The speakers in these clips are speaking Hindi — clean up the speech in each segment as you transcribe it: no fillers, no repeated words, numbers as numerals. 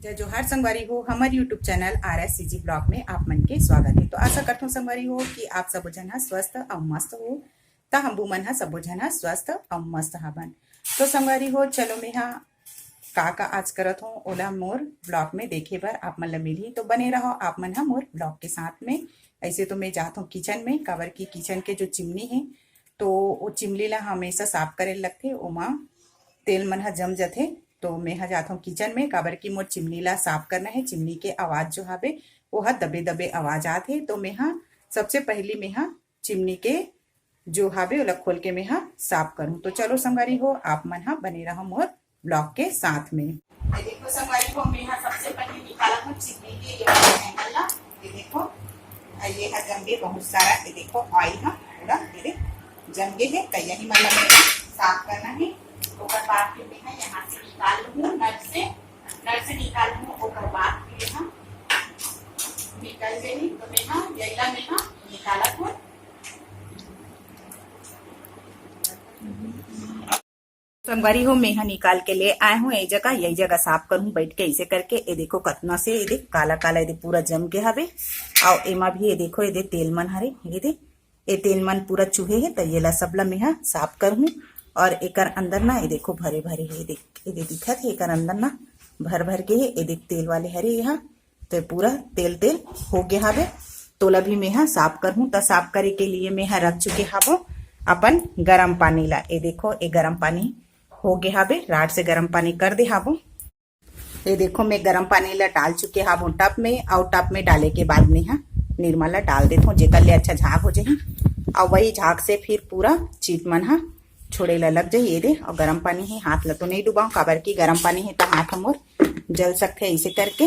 जय जोहार संगवारी हो हमारे यूट्यूब चैनल RSCG ब्लॉग में आप मन के स्वागत है। तो आशा करता हूँ संगवारी हो कि आप सब जन स्वस्थ और मस्त हो। तो हम मन सब जन स्वस्थ और मस्त हवन। तो संगवारी हो चलो मैं का आज करत हूँ ओला मोर ब्लॉग में देखे बर आप मन ला मिली। तो बने रहो आप मन मोर ब्लॉग के साथ में। ऐसे तो मैं जात हूँ किचन में, काबर की किचन के जो चिमनी है तो वो चिमनी ला हमेशा साफ करे लगथे, ओमा तेल मन जम जाथे। तो मैं जाता हूँ किचन में, काबर की मोर चिमनी ला साफ करना है। चिमनी के आवाज जो हवे वो दबे दबे आवाज आते। तो मैं सबसे पहली मैं चिमनी के जो हवे ओला खोल के मैं साफ करूँ। तो चलो संगवारी हो आप मन बने रहो मोर ब्लॉग के साथ में। ये देखो संगवारी हो मैं सबसे पहले निकाला हूँ चिमनी के ये हैंडल ला। ये देखो ये जंगे बहुत सारा, ये देखो ऑयल पूरा ये जंगे है। तो यही मतलब साफ करना है। ओकर बाद फिर मैं यहाँ से निकाल लूँ, नट से निकाल लूँ। ओकर बाद फिर निकल गई तो मैं यैला में निकाला हूँ। संगवारी हो मैं निकाल के ले आए हूँ। यही जगह साफ करूँ बैठ के ऐसे करके। ये देखो कतना से ये देख काला काला ये पूरा जम के हवे। और एमा भी ये देखो ये तेल मन हरे, ये तेल मन पूरा चूहे है। तो ये ला सबला मैं साफ करूँ। और एकर अंदर ना ये देखो भरे भरे है, ये दिखत है एकर अंदर ना भर भर के है। ये देख तेल वाले हरे यहाँ। तो पूरा तेल तेल हो गया हवे। तोला भी मैं साफ करूँ। तो साफ करे के लिए मैं रख चुके हवो अपन गरम पानी ला। ये देखो ये गरम पानी हो गया हवे, राड से गरम पानी कर दे हवो। ये देखो मैं गरम पानी ला डाल चुके हवो टप में। और टप में डाले के बाद मैं निरमा ला डाल देता हूँ, जेकर ले अच्छा झाग हो जाही। और वही झाग से फिर पूरा चीट मन छोड़े ला लग जाए। ये दे और गरम पानी है, हाथ ला तो नहीं डुबाऊ, काबर की गरम पानी है तो हाथ मोर जल सकते ऐसे करके।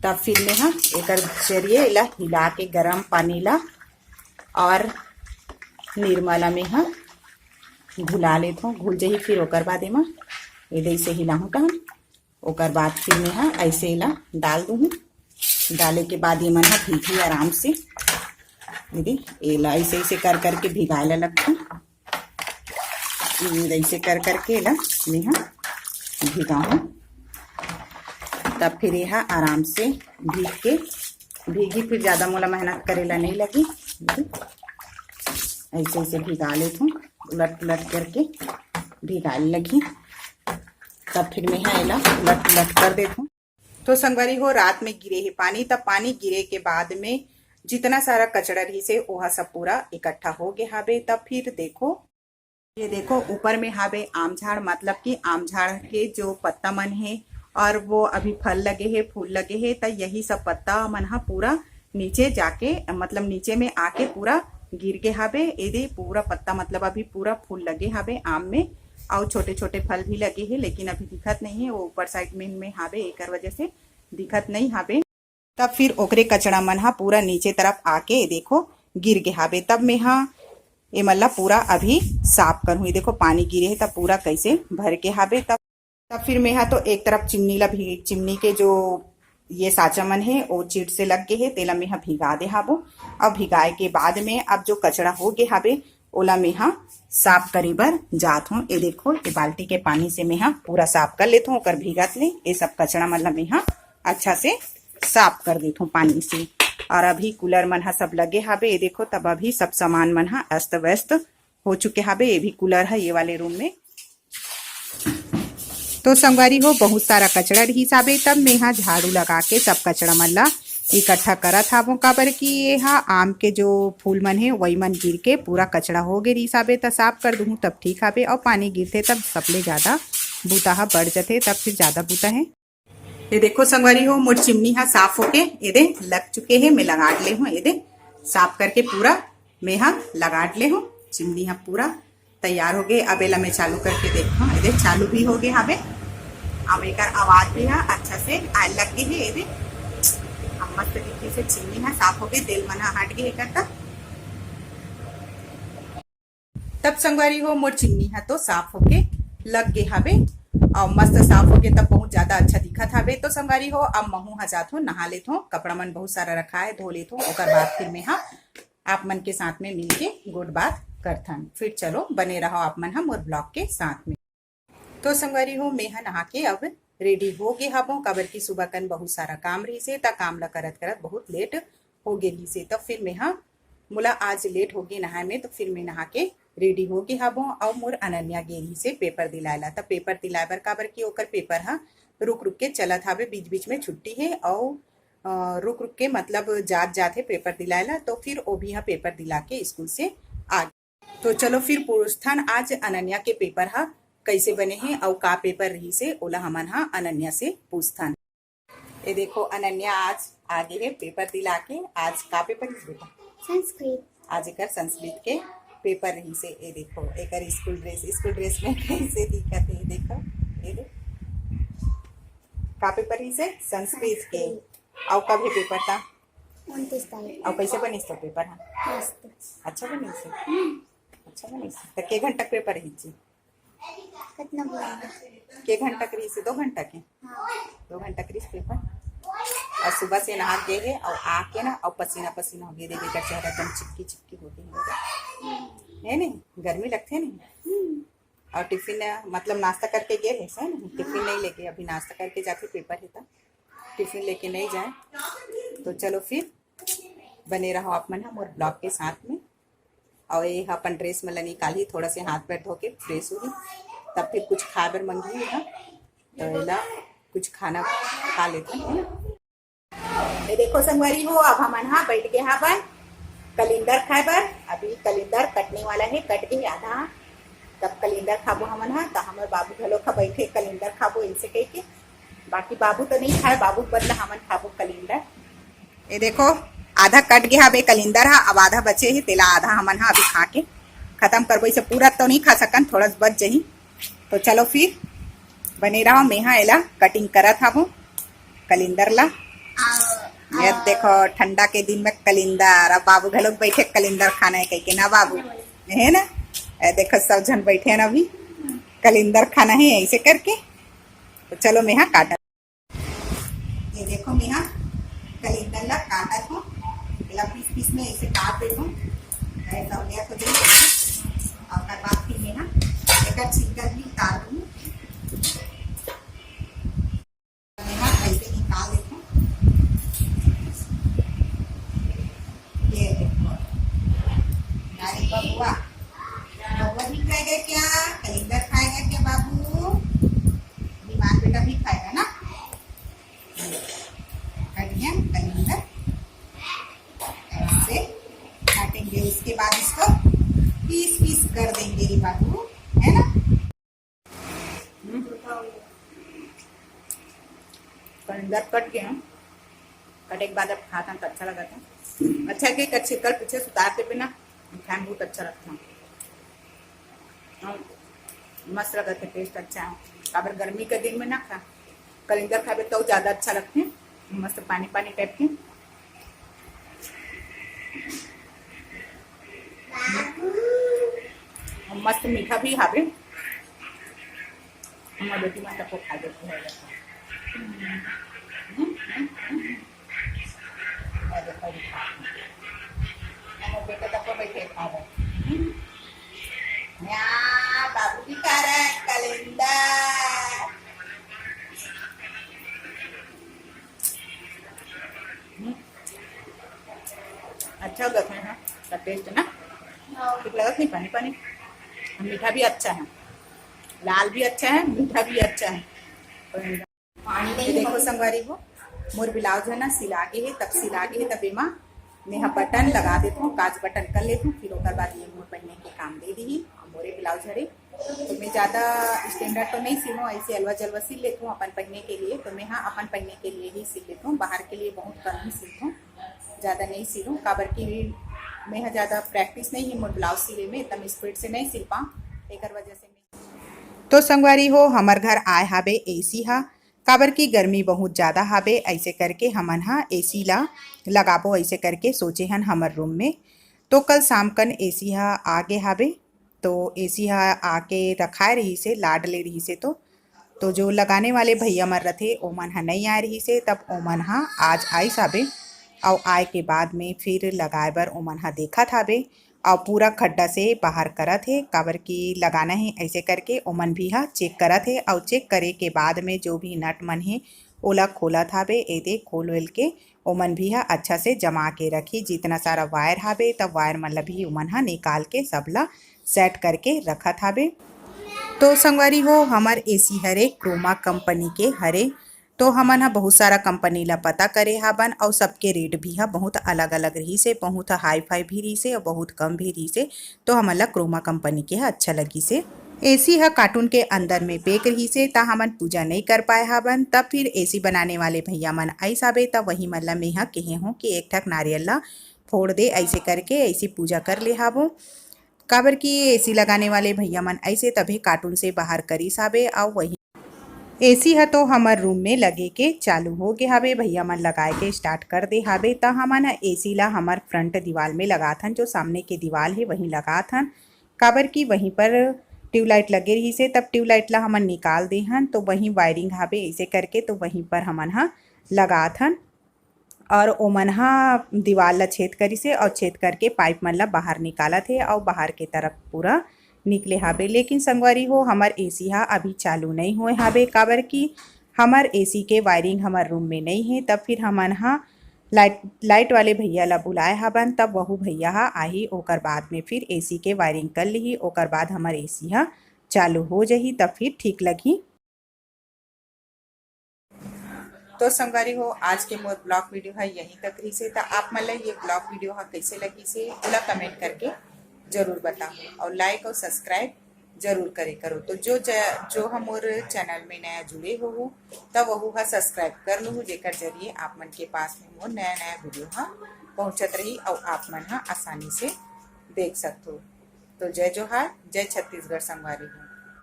तब फिर मैं एक जरिए ला हिला के गरम पानी ला और निरमा ला में घुला लेता हूँ। घुल जाही फिर ओकर बाद एमा ये से हिलाहूँ तो ओकर बाद फिर मैं ऐसे ला डाल दूँ। डाले के बाद ये मन भीगी आराम से। दीदी ये ला ऐसे ऐसे कर करके भिगाए ला लगता हूँ। ऐसे कर करके ला मैं भिगाऊँ। तब फिर यह आराम से भीगी फिर ज्यादा मोला मेहनत करेला नहीं लगी। ऐसे ऐसे भिगा लेता हूँ, उलट उलट करके भिगाने लगी। तब फिर मैं एला उलट उलट कर देता हूँ। तो संगवारी हो रात में गिरे है पानी। तब पानी गिरे के बाद में जितना सारा कचड़ा रही से वह सब पूरा इकट्ठा हो गया हवे। तब फिर देखो ये देखो ऊपर में हवे आम झाड़, मतलब कि आम झाड़ के जो पत्ता मन है और वो अभी फल लगे है, फूल लगे है। तो यही सब पत्ता मन पूरा नीचे जाके मतलब नीचे में आके पूरा गिर के हवे। ये पूरा पत्ता मतलब अभी पूरा फूल लगे हवे आम में। और छोटे छोटे फल भी लगे है, लेकिन अभी दिखत नहीं है, वो ऊपर साइड में हवे, एक वजह से दिखत नहीं हवे। तब फिर ओकरे कचड़ा मन पूरा नीचे तरफ आके देखो गिर के हवे। तब मैं ये मतलब पूरा अभी साफ करूँ। ये देखो पानी गिरे है तब पूरा कैसे भर के हवे। तब फिर मैं तो एक तरफ चिमनी ला भी, चिमनी के जो ये साचा मन है वो चीट से लग गए है, तेला में भिगा दे हवो। अब भिगाए के बाद में अब जो कचड़ा हो गए हवे ओला में साफ करे बर जात हूँ। ये देखो ये बाल्टी के पानी से मैं पूरा साफ कर लेता हूँ। ओकर भीगत ले ये सब कचड़ा मतलब मैं अच्छा से साफ कर देता हूँ पानी से। और अभी कूलर मन सब लगे हवे। ये देखो तब अभी सब सामान मन अस्त व्यस्त हो चुके हवे। ये भी कूलर है ये वाले रूम में। तो संगवारी हो बहुत सारा कचड़ा रही हवे। तब मैं झाड़ू लगा के सब कचड़ा मन ला इकट्ठा करत हवो, काबर की ये आम के जो फूल मन है वही मन गिर के पूरा कचड़ा हो गए रही हवे। तो साफ कर दूँ तब ठीक हवे। और पानी गिरते तब सबले ज्यादा बूता बढ़ जाते, तब फिर ज्यादा बूता है। ये देखो संगवारी हो मोर चिमनी साफ होके ये दे लग चुके हैं। मैं लगा ले हूँ, ये दे साफ करके पूरा मैं लगा ले हूँ। चिमनी पूरा तैयार हो गए। अब एला मैं चालू करके देखो, ये दे चालू भी हो गए हवे। अब एक आवाज भी अच्छा से आए लग गई है। ये दे मस्त तरीके से चिमनी साफ हो गई, तेल मन हट गए करता। तब संगवारी हो मोर चिमनी तो साफ होके लग गए हवे और मस्त साफ हो गए। तब बहुत ज्यादा अच्छा दिखत हवे। तो संगवारी हो अब महू जात हो नहा लेत हो, कपड़ा मन बहुत सारा रखा है धो लेत हो। ओकर बाद फिर मैं आप मन के साथ में मिलके गुड बात करथन। फिर चलो बने रहो आप मन मोर ब्लॉग के साथ में। तो संगवारी हो मैं नहा के अब रेडी हो गे हबो, काबर की सुबह कन बहुत सारा काम रही से, ता काम ला करत करत बहुत लेट हो गे रही से। तब फिर मैं मोला आज लेट हो गई नहाए में, तो फिर मैं नहा के रेडी हो गई हबो। और मोर अनन्या गे रही से पेपर दिलाएला, तब पेपर दिलाए बर काबर की ओकर पेपर रुक रुक के चलत हवे, बीच बीच में छुट्टी है और रुक रुक के मतलब जात है पेपर दिलाएला। तो फिर वो भी पेपर दिला के स्कूल से आ गए। तो चलो फिर पूछथन आज अनन्या के पेपर कैसे बने हैं और का पेपर रही से, ओला हमन अनन्या से पूछथन। ये देखो अनन्या आज आगे है पेपर दिला के। आज का पेपर है बेटा? संस्कृत। आज एक संस्कृत के पेपर रही से। ये देखो एक स्कूल ड्रेस में कैसे दिखत है, देखो ये देख का पेपर रही से संस्कृत के। और कब है पेपर था? 29 तारीख। और कैसे बनी तो पेपर? मस्त। अच्छा बनी से, अच्छा बनी से। तो के घंटा पेपर रही थी? कितना बोला? के घंटा करी से? 2 घंटा के। 2 घंटा करी पेपर। और सुबह से नहा गए है और आके ना और पसीना पसीना हो गया, देखिए चेहरा एकदम चिपकी चिपकी हो गई है नहीं, गर्मी लगती है नहीं। और टिफिन मतलब नाश्ता करके गए है सही नहीं, टिफिन नहीं लेके, अभी नाश्ता करके जाके पेपर है, टिफिन लेके नहीं जाए। तो चलो फिर बने रहो आप मन मोर ब्लॉग के साथ में। और ये अपन ड्रेस मतलब निकाली, थोड़ा से हाथ पैर धो के फ्रेश हुई, तब फिर कुछ खा बर मंगी है, तो एला कुछ खाना खा लेते हैं। ये देखो संगवारी हो, अब हम बैठ गए बन कलिंदर खाए बर। अभी कलिंदर कटने वाला है, कट गई आधा, तब कलिंदर खाबो हमन तो हमारे बाबू घलो खा बैठे कलिंदर खाबो इनसे कह के। बाकी बाबू तो नहीं खाए, बाबू बदला हमन खाबो कलिंदर। ये देखो आधा कट गया अबे कलिंदर अब आधा बचे है, तेला आधा हमन अभी खा के खत्म करबो। इसे पूरा तो नहीं खा सकन, थोड़ा बच जही। तो चलो फिर बने रहो, मैं एला कटिंग करत हूँ कलिंदर ला। ये देखो ठंडा के दिन में कलिंदर, अब बाबू घलोक बैठे कलिंदर खाना है कह के ना बाबू, है ना। देखो सब जन बैठे हैं अभी कलिंदर खाना है ऐसे करके। तो चलो मैं काटा, ये देखो मैं कलिंदर ला काटत हूँ, पीस पीस में ऐसे काट देता हूँ तो दे। और बाद फिर मैं एक छिलका भी उतार दूँ, ऐसे निकाल देता हूँ। ये देखो बबुआ, बबुआ भी खाएगा क्या? कलिंदर खाएगा क्या बाबू? बीमार बेटा भी खाएगा ना। कटिया कलिंदर ऐसे काटेंगे, उसके बाद इसको पीस पीस कर देंगे रे बाबू, है ना। कलिंदर कट गया, कटे के बाद अब खाता तो अच्छा लगा था। अच्छा कि कच्चे कल पीछे सुतारते पे ना खाने बहुत अच्छा लगता है, मस्त लगा था, टेस्ट अच्छा है। अगर गर्मी के दिन में ना खा कलिंदर खावे तो ज्यादा अच्छा लगते हैं, मस्त पानी पानी टाइप के। मस्त मीठा भी हावे, हमारे बेटी माता को खा देती है। बेटा तक बैठे खा रहे, बाबू भी खा रहा है कलिंदर। अच्छा होगा का टेस्ट ना, ठीक लगा नहीं? पानी पानी, मीठा भी अच्छा है, लाल भी अच्छा है, मीठा भी अच्छा है। पानी देखो संगवारी हो, मोर ब्लाउज है ना सिलागे है, तब सिलागे है, तब एमा मैं बटन लगा देता हूँ, काज बटन कर लेती हूँ, फिर उसके बाद ये मोर पहनने के काम दे दी। मोरे ब्लाउज हरे तो मैं ज़्यादा स्टैंडर्ड तो नहीं सिलूँ, ऐसे अलवा जलवा सिल लेती हूँ अपन पहनने के लिए। तो मैं अपन पहनने के लिए ही सिल लेती हूँ, बाहर के लिए बहुत कम ही सिलती हूँ, ज़्यादा नहीं सिलूँ। काबर की मैं ज़्यादा प्रैक्टिस नहीं है मोर ब्लाउज सिले में, तब स्पीड से नहीं सिल पाऊँ, एक वजह से। तो संगवारी हो हमार घर आए हाबे एसी काबर की गर्मी बहुत ज़्यादा हाबे, ऐसे करके हमन एसी ला लगाबो ऐसे करके सोचे हन हमर रूम में। तो कल शाम कन एसी आगे हाबे, तो एसी आके रखाए रही से, लाड ले रही से। तो जो लगाने वाले भैया मर रथे ओमन नहीं आए रही से, तब ओमन आज आई हाबे। और आए के बाद में फिर लगाए बर ओमन देखा हाबे और पूरा खड्डा से बाहर करत है, काबर की लगाना है ऐसे करके ओमन भी हा चेक करत है। और चेक करे के बाद में जो भी नट मन है ओला खोलत हावे, एदे खोल वेल के ओमन भी हा अच्छा से जमा के रखी। जितना सारा वायर हावे तब वायर मन ला भी ओमन हा निकाल के सबला सेट करके रखत हावे। तो संगवारी हो हमार एसी हरे क्रोमा कंपनी के हरे। तो हमन हा बहुत सारा कंपनी ला पता करे हाबन और सबके रेट भी हा बहुत अलग अलग रही से, बहुत हाई फाई भी रही से और बहुत कम भी रही से। तो हमन ला क्रोमा कंपनी के हा अच्छा लगी से। एसी हा कार्टून के अंदर में पैक रही से ता हमन पूजा नहीं कर पाए हाबन। तब फिर एसी बनाने वाले भैया मन आइस आबे तब वही मन ला मैं हा कहे हूँ कि एक ठक नारियल ला फोड़ दे, ऐसे करके ऐसी पूजा कर ले हाबो। काबर की एसी लगाने वाले भैया मन ऐसे तभी कार्टून से बाहर करिस हाबे। और वही एसी है तो हमार रूम में लगे के चालू हो गए हावे, भैया मन लगाए के स्टार्ट कर दे हावे। त हमन एसी ला हमार फ्रंट दीवार में लगाथन, जो सामने के दीवार है वहीं लगाथन। काबर की वहीं पर ट्यूबलाइट लगे रही से तब ट्यूबलाइट ला हमन निकाल दे हन, तो वहीं वायरिंग हावे ऐसे करके तो वहीं पर हमन हा लगाथन। और ओमन हा दीवार ला छेद करी से और छेद करके पाइप मन ला बाहर निकालत है और बाहर के तरफ पूरा निकले हावे। लेकिन संगवारी हो हमार एसी हा अभी चालू नहीं हुए हावे, काबर की हमार एसी के वायरिंग हमार रूम में नहीं है। तब फिर हमन हा लाइट वाले भैया ला बुलाए हाबन, तब वहू भैया हा आही, ओकर बाद में फिर एसी के वायरिंग कर ली, ओकर बाद हमार एसी हा चालू हो जाही तब फिर ठीक लगी। तो संगवारी हो आज के मोर ब्लॉग वीडियो है यहीं तक रही से। तो आप मन ला ये ब्लॉग वीडियो हा कैसे लगी से ओला कमेंट करके जरूर बताओ और लाइक और सब्सक्राइब जरूर करे करो। तो जो हम मोर चैनल में नया जुड़े हो तब वहू हा सब्सक्राइब कर लो, जेकर जरिए आप मन के पास में मोर नया नया वीडियो हा पहुंचत रही और आप मन हा आसानी से देख सकते हो। तो जय जोहार, जय छत्तीसगढ़ संगवारी हो।